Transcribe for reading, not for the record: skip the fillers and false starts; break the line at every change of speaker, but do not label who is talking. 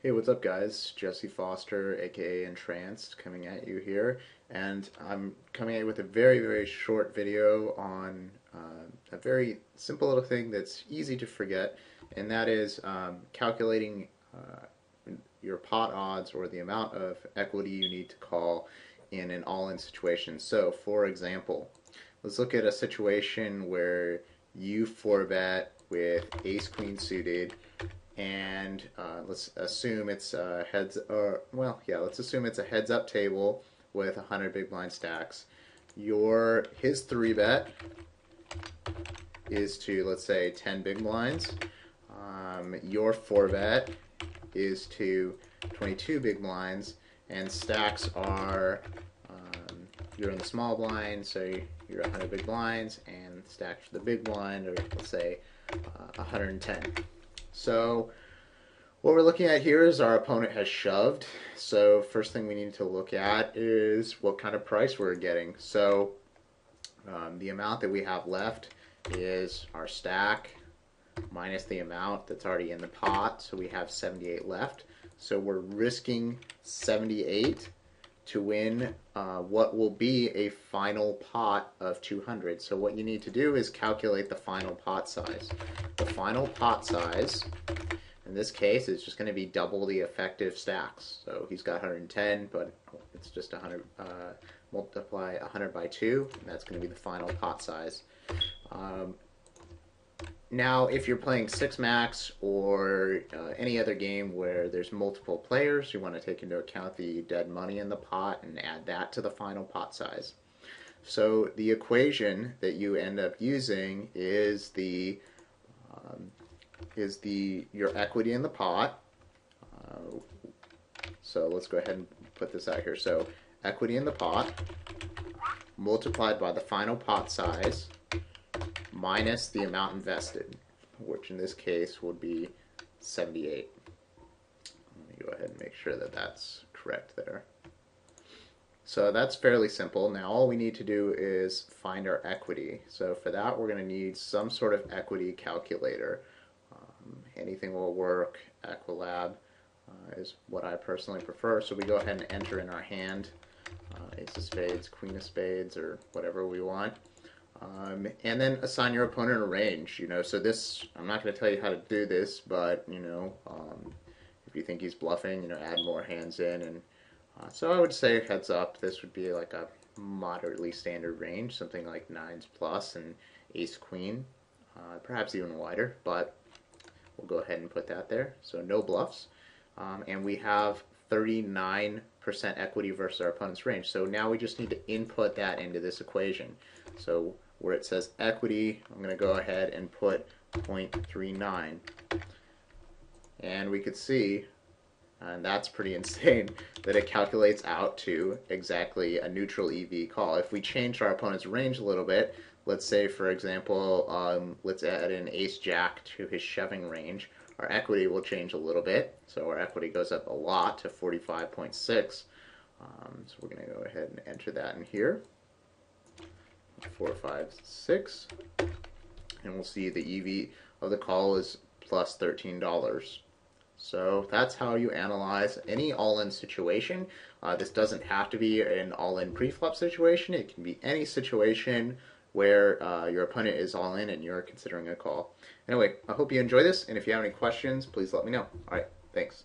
Hey, what's up, guys? Jesse Foster, aka Entranced, coming at you here, and I'm coming at you with a very short video on a very simple little thing that's easy to forget, and that is calculating your pot odds or the amount of equity you need to call in an all-in situation. So, for example, let's look at a situation where you 4-bet with ace queen suited, and let's assume it's let's assume it's a heads up table with 100 big blind stacks. His 3-bet is to, let's say, 10 big blinds. Your 4-bet is to 22 big blinds, and stacks are you're in the small blind, so you're 100 big blinds, and stacks for the big blind are, let's say, 110. So what we're looking at here is our opponent has shoved. So first thing we need to look at is what kind of price we're getting. So the amount that we have left is our stack minus the amount that's already in the pot. So we have 78 left. So we're risking 78 to win what will be a final pot of 200. So what you need to do is calculate the final pot size. The final pot size, in this case, is just going to be double the effective stacks. So he's got 110, but it's just 100, multiply 100 by 2, and that's going to be the final pot size. Now, if you're playing 6-max or any other game where there's multiple players, you want to take into account the dead money in the pot and add that to the final pot size. So the equation that you end up using is your equity in the pot. So let's go ahead and put this out here. So equity in the pot multiplied by the final pot size minus the amount invested, which in this case would be 78. Let me go ahead and make sure that that's correct there. So that's fairly simple. Now all we need to do is find our equity. So for that we're going to need some sort of equity calculator. Anything will work. Caclulating is what I personally prefer. So we go ahead and enter in our hand, ace of spades, queen of spades, or whatever we want. And then assign your opponent a range. So this, I'm not going to tell you how to do this, but if you think he's bluffing, add more hands in. And so I would say heads up, this would be like a moderately standard range, something like 9s plus and ace queen, perhaps even wider, but we'll go ahead and put that there. So no bluffs, and we have 39% equity versus our opponent's range. So now we just need to input that into this equation. So where it says equity, I'm going to go ahead and put 0.39. And we could see, and that's pretty insane, that it calculates out to exactly a neutral EV call. If we change our opponent's range a little bit, let's say, for example, let's add an ace-jack to his shoving range, our equity will change a little bit. So our equity goes up a lot to 45.6. So we're going to go ahead and enter that in here. 4, 5, 6, and we'll see the EV of the call is plus $13. So that's how you analyze any all-in situation. This doesn't have to be an all-in pre-flop situation. It can be any situation where your opponent is all-in and you're considering a call. Anyway, I hope you enjoy this, and if you have any questions, please let me know. All right, thanks.